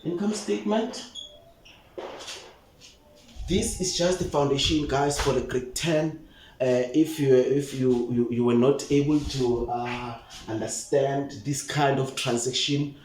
income statement. This is just the foundation, guys, for the grade 10. If you were not able to understand this kind of transaction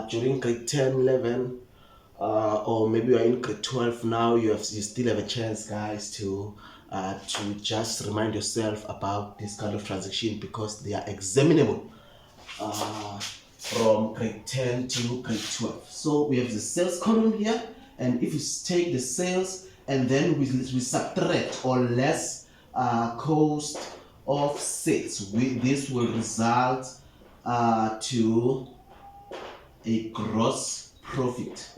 during grade 10, 11, or maybe you're in grade 12 now, you still have a chance, guys, to just remind yourself about this kind of transaction, because they are examinable from grade 10 to grade 12. So we have the sales column here, and if you take the sales and then we subtract or less cost of sales, this will result to a gross profit.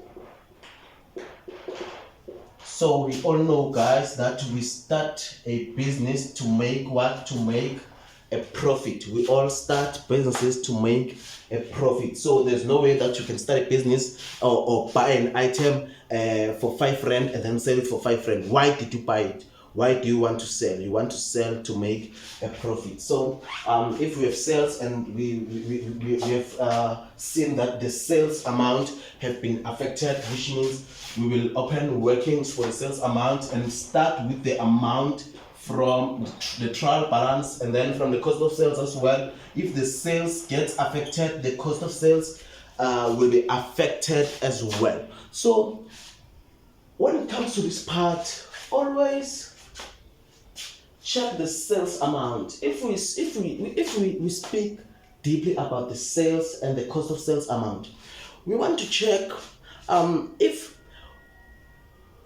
So we all know, guys, that we start a business to make what? To make a profit. We all start businesses to make a profit. So there's no way that you can start a business or buy an item for 5 rand and then sell it for 5 rand. Why did you buy it? Why do you want to sell? You want to sell to make a profit. So if we have sales and we have seen that the sales amount have been affected, which means we will open workings for the sales amount and start with the amount from the trial balance, and then from the cost of sales as well. If the sales gets affected, the cost of sales will be affected as well. So when it comes to this part, always check the sales amount. If we speak deeply about the sales and the cost of sales amount, we want to check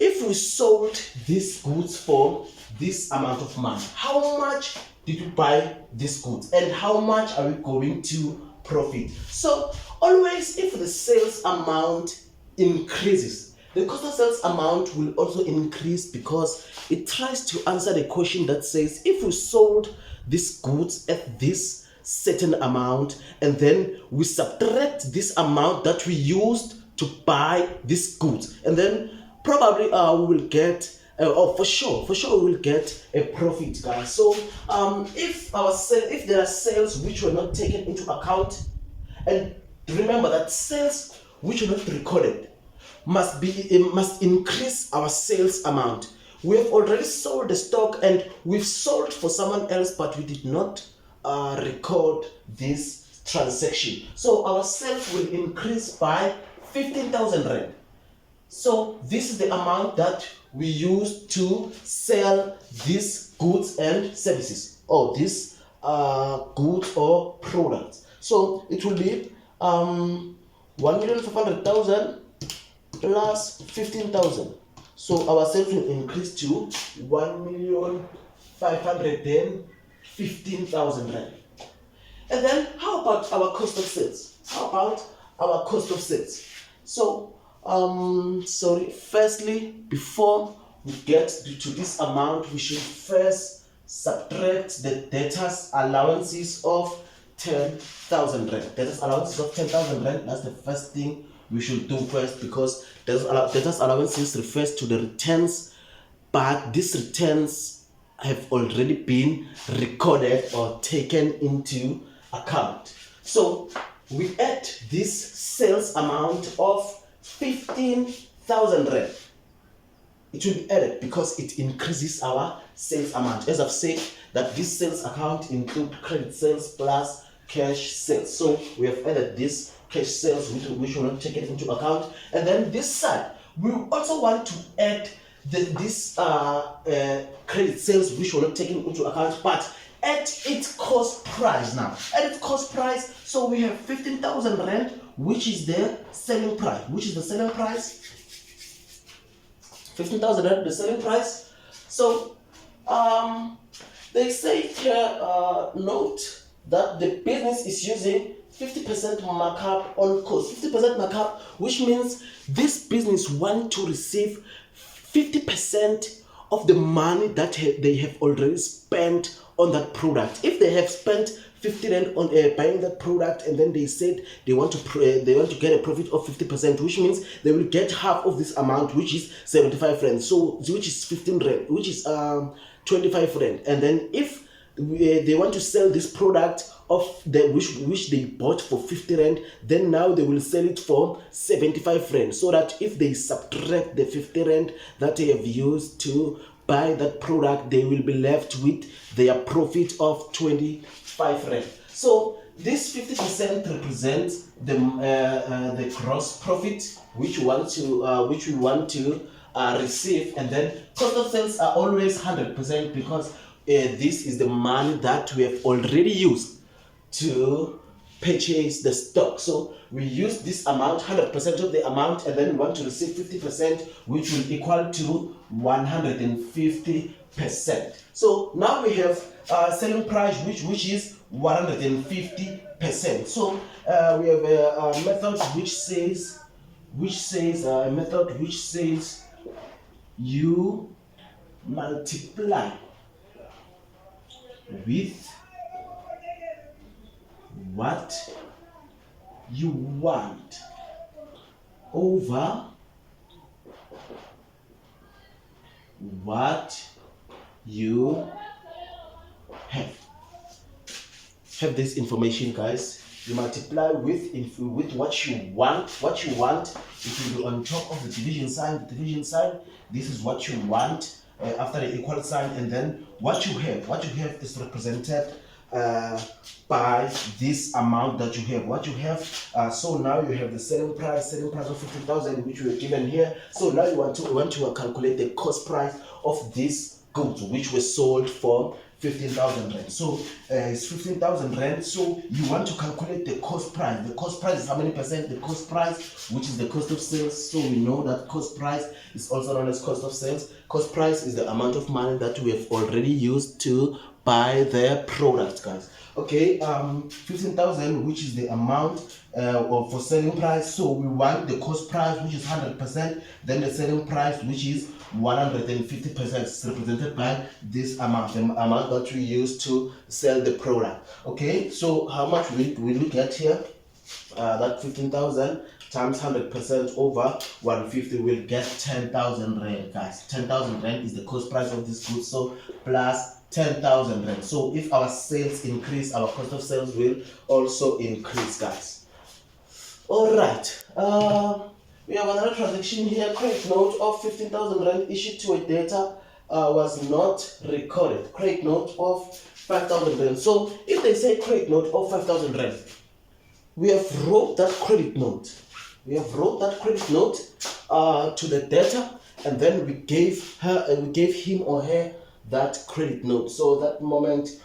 if we sold these goods for this amount of money, how much did you buy these goods and how much are we going to profit? So always, if the sales amount increases, the cost of sales amount will also increase, because it tries to answer the question that says, if we sold these goods at this certain amount and then we subtract this amount that we used to buy these goods, and then probably we will get for sure we will get a profit, guys. So if there are sales which were not taken into account, and remember that sales which were not recorded must increase our sales amount. We have already sold the stock and we've sold for someone else, but we did not record this transaction. So our sales will increase by 15,000 rand. So this is the amount that we use to sell these goods and services, or these goods or products. So it will be 1,500,000 plus 15,000. So our sales will increase to 1,515,000 rand. And then how about our cost of sales? So firstly, before we get to this amount, we should first subtract the debtors allowances of 10,000 rand. Debtors allowances of 10,000 rand, that's the first thing we should do first, because debtors allowances refers to the returns, but these returns have already been recorded or taken into account. So we add this sales amount of 15,000 rand. It will be added because it increases our sales amount. As I've said, that this sales account includes credit sales plus cash sales. So we have added this cash sales which will not take it into account. And then this side, we also want to add this credit sales which will not take it into account, but at its cost price now. At its cost price, so we have 15,000 rand, which is the selling price. 15,000 rand, the selling price. So they say here, note that the business is using 50% markup on cost. 50% markup, which means this business wants to receive 50% of the money that they have already spent on that product. If they have spent 50 rand on buying that product, and then they said they want to get a profit of 50%, which means they will get half of this amount, which is 75 rand. So which is 15 rand, which is 25 rand. And then if they want to sell this product of the which they bought for 50 rand, then now they will sell it for 75 rand, so that if they subtract the 50 rand that they have used to buy that product, they will be left with their profit of 25 rand. So this 50% represents the gross profit which we want to receive, and then cost of sales are always 100% because this is the money that we have already used to purchase the stock. So we use this amount, 100% of the amount, and then we want to receive 50%, which will equal to 150%. So now we have selling price which is 150%. So we have a method which says you multiply with what you want over what you have. Have this information, guys. You multiply with what you want. What you want, it will be on top of the division sign. The division sign, this is what you want after the equal sign, and then what you have. What you have is represented by this amount that you have. What you have. So now you have the selling price of 15,000, which we are given here. So now you want to calculate the cost price of these goods, which were sold for 15,000 rand. So it's 15,000 rand. So you want to calculate the cost price. The cost price is how many percent? The cost price, which is the cost of sales. So we know that cost price is also known as cost of sales. Cost price is the amount of money that we have already used to buy their product, guys. Okay, 15,000, which is the amount for selling price. So we want the cost price, which is 100%, then the selling price, which is 150%, is represented by this amount, the amount that we use to sell the product. Okay, so how much we look at here? That 15,000 times 100% over 150 will get 10,000 rand, guys. 10,000 rand is the cost price of this good. So plus 10,000 rand. So if our sales increase, our cost of sales will also increase, guys. All right. We have another transaction here. Credit note of 15,000 rand issued to a debtor was not recorded. Credit note of 5,000 rand. So if they say credit note of 5,000 rand, we have wrote that credit note. We have wrote that credit note to the debtor, and then we gave him or her that credit note. So that moment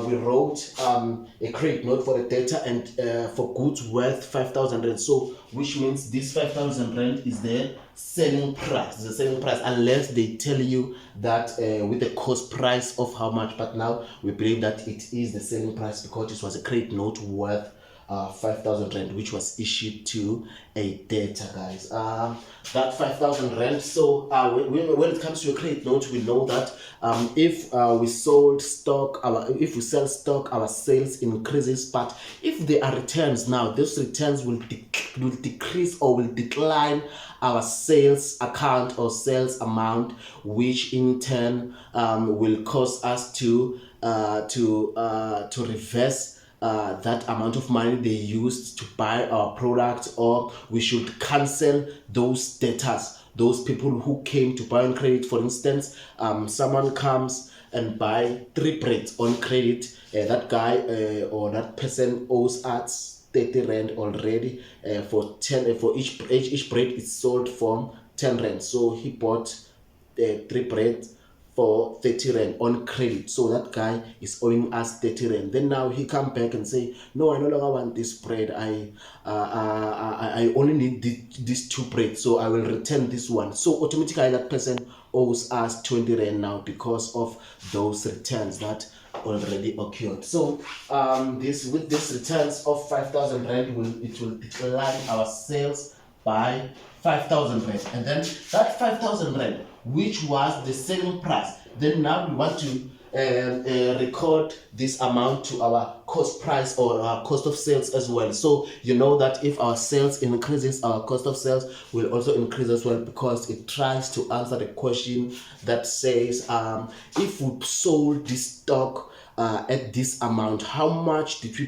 we wrote a credit note for the debtor and for goods worth 5,000 rand. So which means this 5,000 rand is the selling price. The selling price, unless they tell you that with the cost price of how much. But now we believe that it is the selling price because it was a credit note worth 5,000 rand, which was issued to a debtor, guys. That 5,000 rand. So when it comes to a credit note, we know that if we sell stock, our sales increases. But if there are returns now, those returns will decrease or will decline our sales account or sales amount, which in turn will cause us to reverse that amount of money they used to buy our product, or we should cancel those debtors, those people who came to buy on credit. For instance, someone comes and buy 3 breads on credit. That guy or that person owes us 30 rand already. For each bread is sold for 10 rand. So he bought 3 breads for 30 rand on credit. So that guy is owing us 30 rand. Then now he come back and say, no, I no longer want this bread. I only need these 2 bread, so I will return this one. So automatically that person owes us 20 rand now because of those returns that already occurred. So with this returns of 5,000 rand, it will decline our sales by 5,000 rand. And then that 5,000 rand, which was the selling price, then now we want to record this amount to our cost price or our cost of sales as well. So you know that if our sales increases, our cost of sales will also increase as well, because it tries to answer the question that says if we sold this stock at this amount, how much did we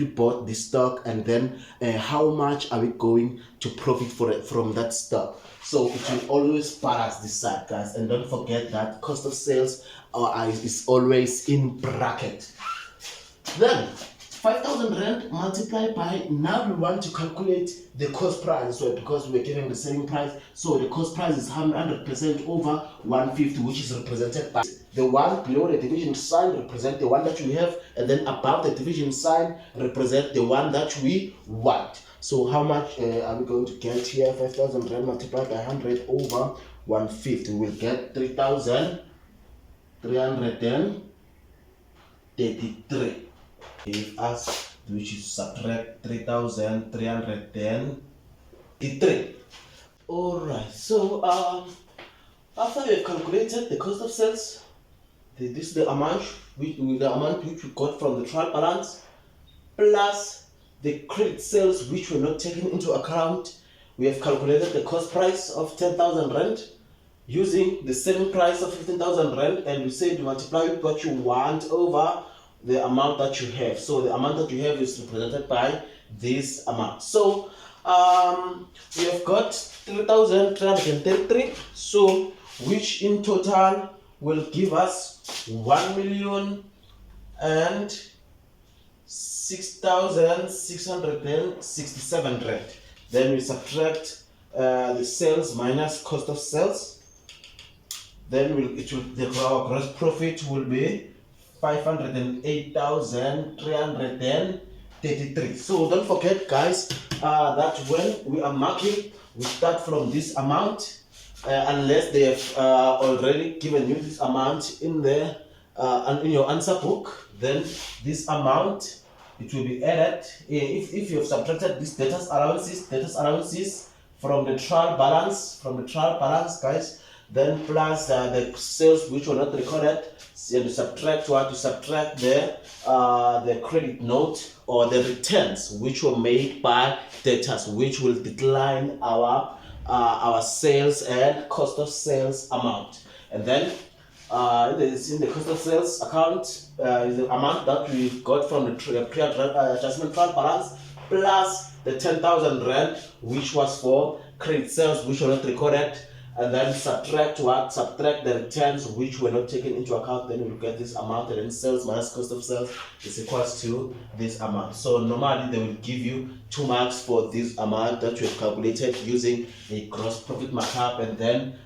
bought this stock, and then how much are we going to profit from that stock. So it will always balance this side, guys, and don't forget that cost of sales is always in bracket. Then 5,000 rand multiplied by, now we want to calculate the cost price, so because we're getting the selling price, so the cost price is 100% over 150, which is represented by the one below the division sign represent the one that we have, and then above the division sign represent the one that we want. So how much are we going to get here? 5,000 rand multiplied by 100 over 150, we'll get 3,333. Give us, which is subtract 3,333. Alright, so after we have calculated the cost of sales, this is the amount which we got from the trial balance, plus the credit sales which were not taken into account. We have calculated the cost price of 10,000 rand using the selling price of 15,000 rand, and we said you multiply with what you want over the amount that you have. So the amount that you have is represented by this amount. So we have got 3,333, so which in total will give us 1,006,667 rand. Then we subtract the sales minus cost of sales. Then our gross profit will be 508,333. So don't forget, guys, that when we are marking, we start from this amount, unless they have already given you this amount in there and in your answer book. Then this amount, it will be added if you have subtracted this debtors allowances from the trial balance, guys, then plus the sales which were not recorded, and to subtract the credit note or the returns which were made by debtors, which will decline our sales and cost of sales amount. And then in the cost of sales account is the amount that we got from the pre-adjustment trial balance, plus the 10,000 rand which was for credit sales which were not recorded, and then subtract the returns which were not taken into account. Then we'll get this amount, and then sales minus cost of sales is equals to this amount. So normally they will give you 2 marks for this amount that you have calculated using a gross profit markup, and then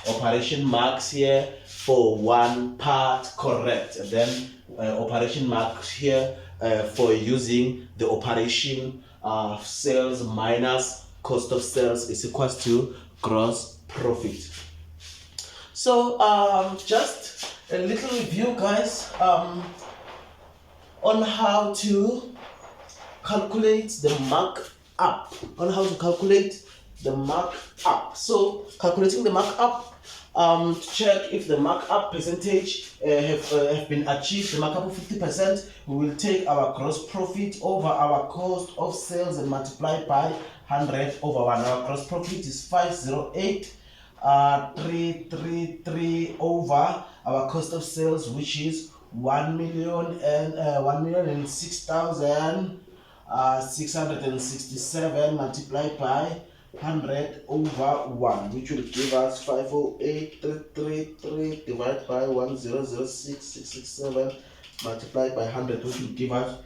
operation marks here for one part correct, and then operation marks here for using the operation sales minus cost of sales is equals to gross profit. So just a little review, guys, on how to calculate the markup. So calculating the markup, to check if the markup percentage have been achieved, the markup of 50%, we will take our gross profit over our cost of sales and multiply by 100 over 1. Our gross profit is 508,333 over our cost of sales, which is 1,006,667 multiplied by 100 over 1, which will give us 508,333 divided by 1,006,667 multiplied by 100, which will give us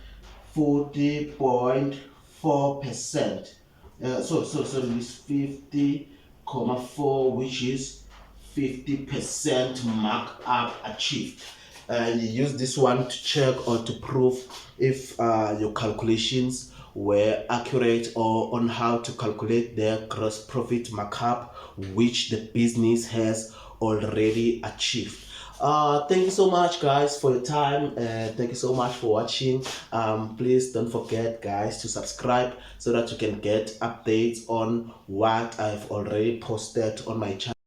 40.4%. So it's 50,4, which is 50% markup achieved. You use this one to check or to prove if your calculations were accurate, or on how to calculate their gross profit markup which the business has already achieved. Thank you so much, guys, for your time. Thank you so much for watching. Please don't forget, guys, to subscribe so that you can get updates on what I've already posted on my channel.